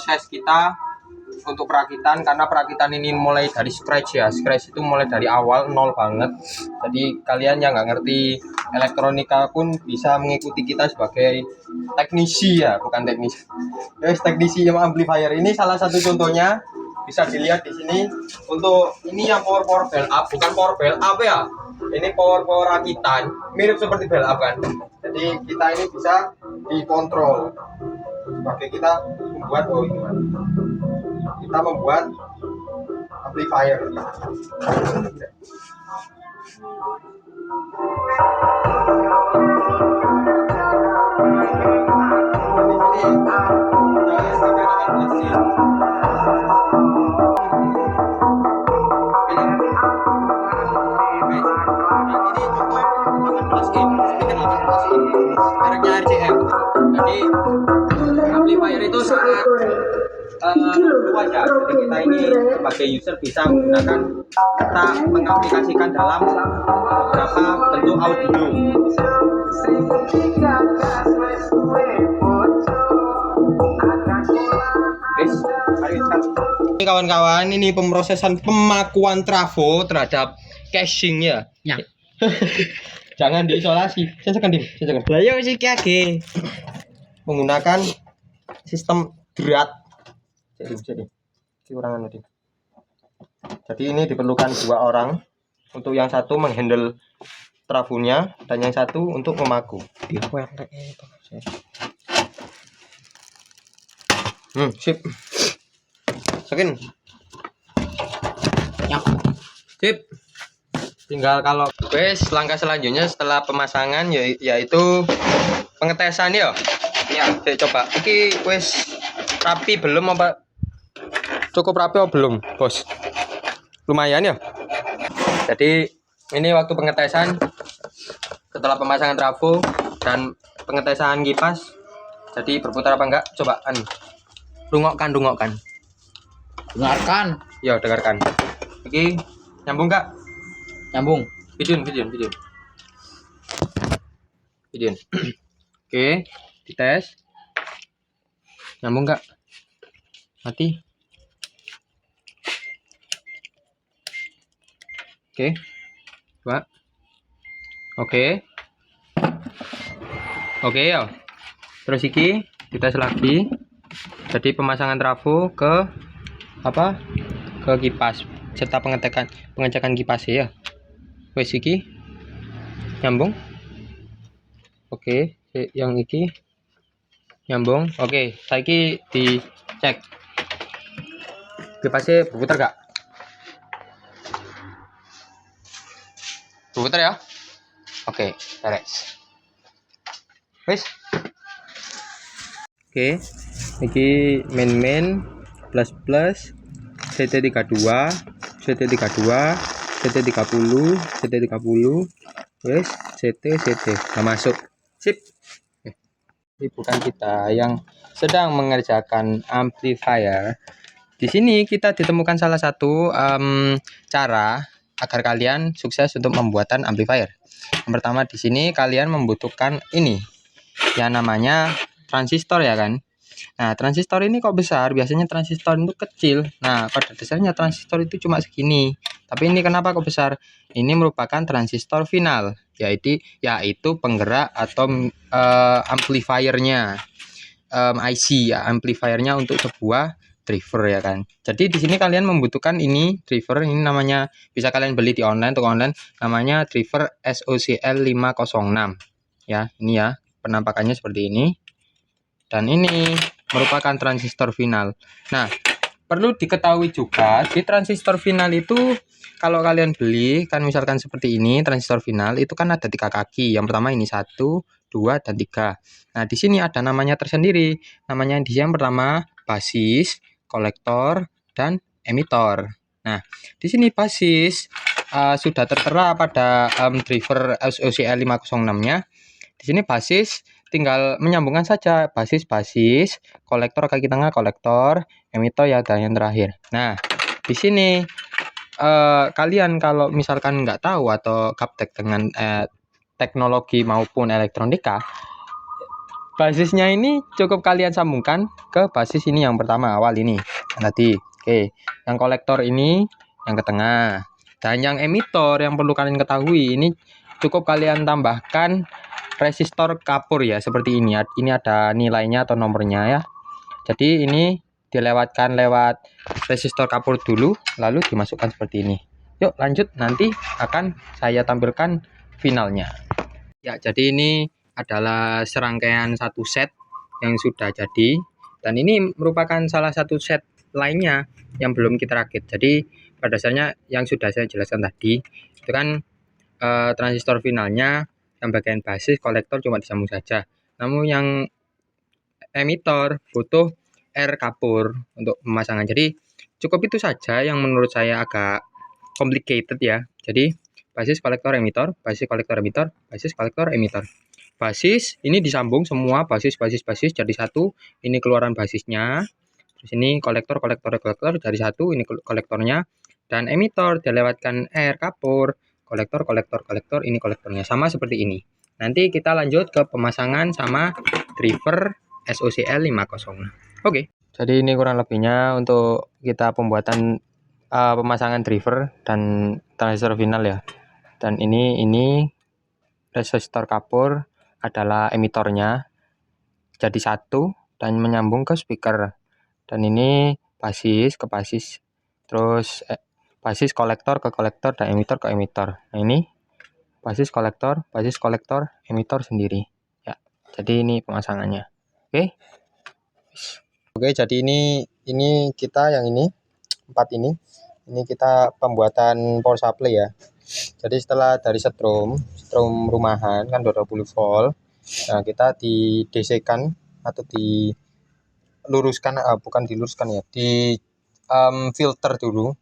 proses kita untuk perakitan, karena perakitan ini mulai dari scratch ya. Scratch itu mulai dari awal nol banget. Jadi kalian yang nggak ngerti elektronika pun bisa mengikuti kita sebagai teknisi ya, bukan teknisi. Guys, teknisi yang amplifier ini salah satu contohnya bisa dilihat di sini. Untuk ini yang power bell up, bukan power bell up ya. Ini power rakitan, mirip seperti bell up kan. Jadi kita ini bisa dikontrol. Sebagai kita membuat kita membuat amplifier. Mereknya RCM. Jadi amplifier itu sangat luas ya. Jadi kita ini sebagai user bisa menggunakan, kita mengaplikasikan dalam beberapa bentuk audio. Ini kawan-kawan, ini pemrosesan pemakuan trafo terhadap casing ya. Jangan diisolasi. Saya sekan. Ayo sih kaki. Menggunakan sistem drat. Jadi kurangan tadi. Jadi ini diperlukan 2 orang. Untuk yang satu menghandle trafonya dan yang satu untuk memaku. Sip. Sekin. Ya. Sip. Tinggal kalau langkah selanjutnya setelah pemasangan yaitu pengetesan ya. Ya, saya coba. Iki wes rapi belum apa? Cukup rapi apa belum, Bos? Lumayan ya. Jadi ini waktu pengetesan setelah pemasangan trafo dan pengetesan kipas. Jadi berputar apa enggak? Coba rungokkan. Dengarkan. Ya, dengarkan. Iki nyambung enggak? Nyambung. Video. Oke, dites. Nyambung nggak? Mati. Oke. 2. Oke ya. Terus iki dites lagi. Jadi pemasangan trafo ke Ke kipas serta pengecekan kipas ya. Wes iki nyambung. Oke, yang iki nyambung. Oke, saiki dicek kipasnya berputar gak? Berputar ya. Oke, beres. Wes. Oke, iki main plus CT32 CT30 wes CT nah masuk. Sip. Ini bukan kita yang sedang mengerjakan amplifier. Di sini kita ditemukan salah satu cara agar kalian sukses untuk pembuatan amplifier. Yang pertama di sini kalian membutuhkan ini yang namanya transistor ya kan. Nah, transistor ini kok besar? Biasanya transistor itu kecil. Nah, pada dasarnya transistor itu cuma segini. Tapi ini kenapa kok besar? Ini merupakan transistor final, yaitu penggerak atau amplifiernya, IC ya, amplifiernya untuk sebuah driver ya kan. Jadi di sini kalian membutuhkan ini driver, ini namanya bisa kalian beli di online, untuk online namanya driver SOCL 506. Ya, ini ya, penampakannya seperti ini. Dan ini merupakan transistor final. Nah, perlu diketahui juga di transistor final itu kalau kalian beli kan misalkan seperti ini transistor final itu kan ada 3 kaki. Yang pertama ini 1, 2, dan 3. Nah, di sini ada namanya tersendiri. Namanya di yang pertama basis, kolektor, dan emitor. Nah, di sini basis sudah tertera pada driver SOCL 506-nya. Di sini basis tinggal menyambungkan saja basis, kolektor kaki tengah, kolektor, emitor ya, dan yang terakhir. Nah, di sini kalian kalau misalkan nggak tahu atau gaptek dengan teknologi maupun elektronika, basisnya ini cukup kalian sambungkan ke basis ini yang pertama awal ini tadi. Oke, yang kolektor ini yang ke tengah, dan yang emitor yang perlu kalian ketahui ini cukup kalian tambahkan resistor kapur ya, seperti ini. Ini ada nilainya atau nomornya ya. Jadi ini dilewatkan lewat resistor kapur dulu, lalu dimasukkan seperti ini. Yuk lanjut, nanti akan saya tampilkan finalnya. Ya, jadi ini adalah serangkaian satu set yang sudah jadi, dan ini merupakan salah satu set lainnya yang belum kita rakit. Jadi pada dasarnya yang sudah saya jelaskan tadi itu kan transistor finalnya yang bagian basis kolektor cuma disambung saja, namun yang emitor butuh R kapur untuk pemasangan. Jadi cukup itu saja yang menurut saya agak complicated ya. Jadi basis kolektor emitor, basis kolektor emitor, basis kolektor emitor. Basis ini disambung semua basis jadi satu. Ini keluaran basisnya. Terus ini kolektor dari satu, ini kolektornya. Dan emitor dilewatkan R kapur, kolektor ini kolektornya, sama seperti ini. Nanti kita lanjut ke pemasangan sama driver SOCL 506. Oke. Jadi ini kurang lebihnya untuk kita pembuatan pemasangan driver dan transistor final ya. Dan ini resistor kapur adalah emitornya jadi satu dan menyambung ke speaker. Dan ini basis ke basis, terus basis kolektor ke kolektor, dan emitor ke emitor. Nah ini basis kolektor, emitor sendiri ya. Jadi ini pemasangannya. Oke, jadi ini kita yang ini 4 ini kita pembuatan power supply ya. Jadi setelah dari strom rumahan kan 20 volt. Nah, kita di DC kan atau diluruskan, bukan diluruskan ya, di filter dulu.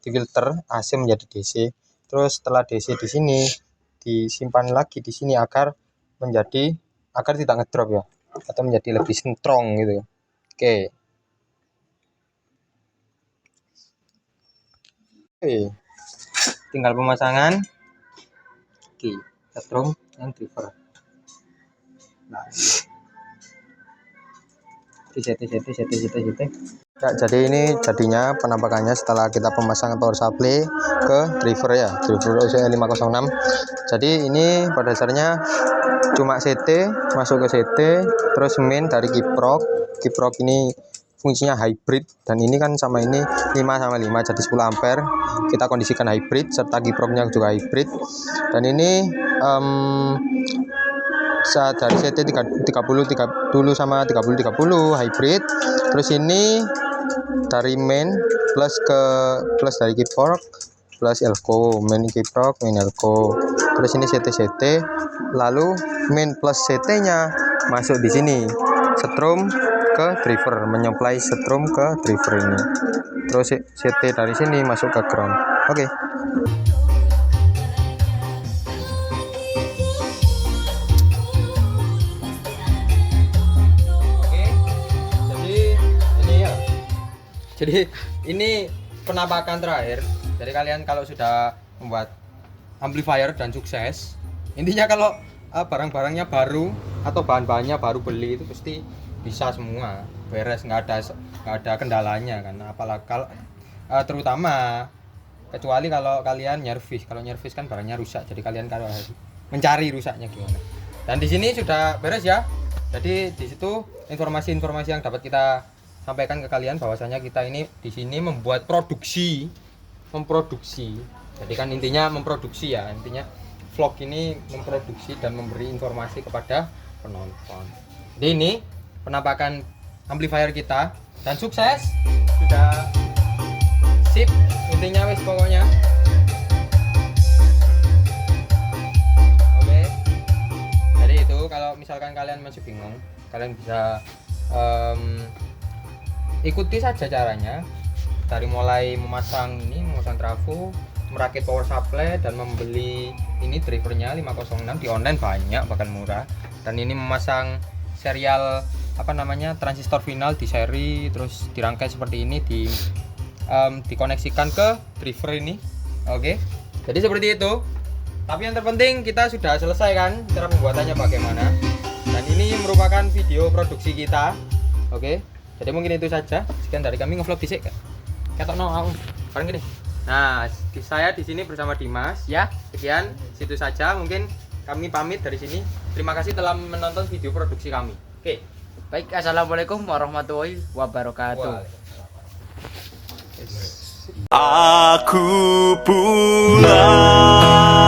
Di filter AC menjadi DC. Terus setelah DC di sini disimpan lagi di sini agar tidak ngedrop ya, atau menjadi lebih strong gitu. Oke. Tinggal pemasangan. Oke, strom yang driver. Nah, CT. Ya, jadi ini jadinya penampakannya setelah kita pemasangan power supply ke driver ya, driver OCL 506. Jadi ini pada dasarnya cuma CT, masuk ke CT, terus main dari kiprok ini fungsinya hybrid, dan ini kan sama ini 5/5 jadi 10 ampere. Kita kondisikan hybrid serta kiproknya juga hybrid. Dan ini dari CT 30 dulu sama 30 hybrid. Terus ini dari main plus dari kiprok plus elko, main kiprok, main elko. Terus ini CT, lalu main plus CT-nya masuk di sini. Strom ke driver, menyuplai strom ke driver ini. Terus CT dari sini masuk ke ground. Oke. Jadi ini penampakan terakhir. Jadi kalian kalau sudah membuat amplifier dan sukses, intinya kalau barang-barangnya baru atau bahan-bahannya baru beli itu pasti bisa semua beres, nggak ada kendalanya kan. Apalagi kalau terutama kecuali kalau kalian nyervis. Kalau nyervis kan barangnya rusak, jadi kalian kalau harus mencari rusaknya gimana. Dan di sini sudah beres ya. Jadi di situ informasi-informasi yang dapat kita sampaikan ke kalian bahwasanya kita ini di sini memproduksi. Jadi kan intinya memproduksi ya, intinya vlog ini memproduksi dan memberi informasi kepada penonton. Jadi ini penampakan amplifier kita dan sukses, sudah sip intinya wis pokoknya. Oke. Jadi itu kalau misalkan kalian masih bingung, kalian bisa ikuti saja caranya dari mulai memasang trafo, merakit power supply, dan membeli ini drivernya 506 di online banyak, bahkan murah. Dan ini memasang serial transistor final di seri, terus dirangkai seperti ini, dikoneksikan ke driver ini. Oke. Jadi seperti itu. Tapi yang terpenting kita sudah selesai kan cara pembuatannya bagaimana. Dan ini ini merupakan video produksi kita. Oke. Jadi mungkin itu saja. Sekian dari kami ngevlog dhisik. Ketok no aku. Bareng gini. Nah, saya di sini bersama Dimas. Ya, sekian situ saja. Mungkin kami pamit dari sini. Terima kasih telah menonton video produksi kami. Oke. Baik, assalamualaikum warahmatullahi wabarakatuh. Aku pulang.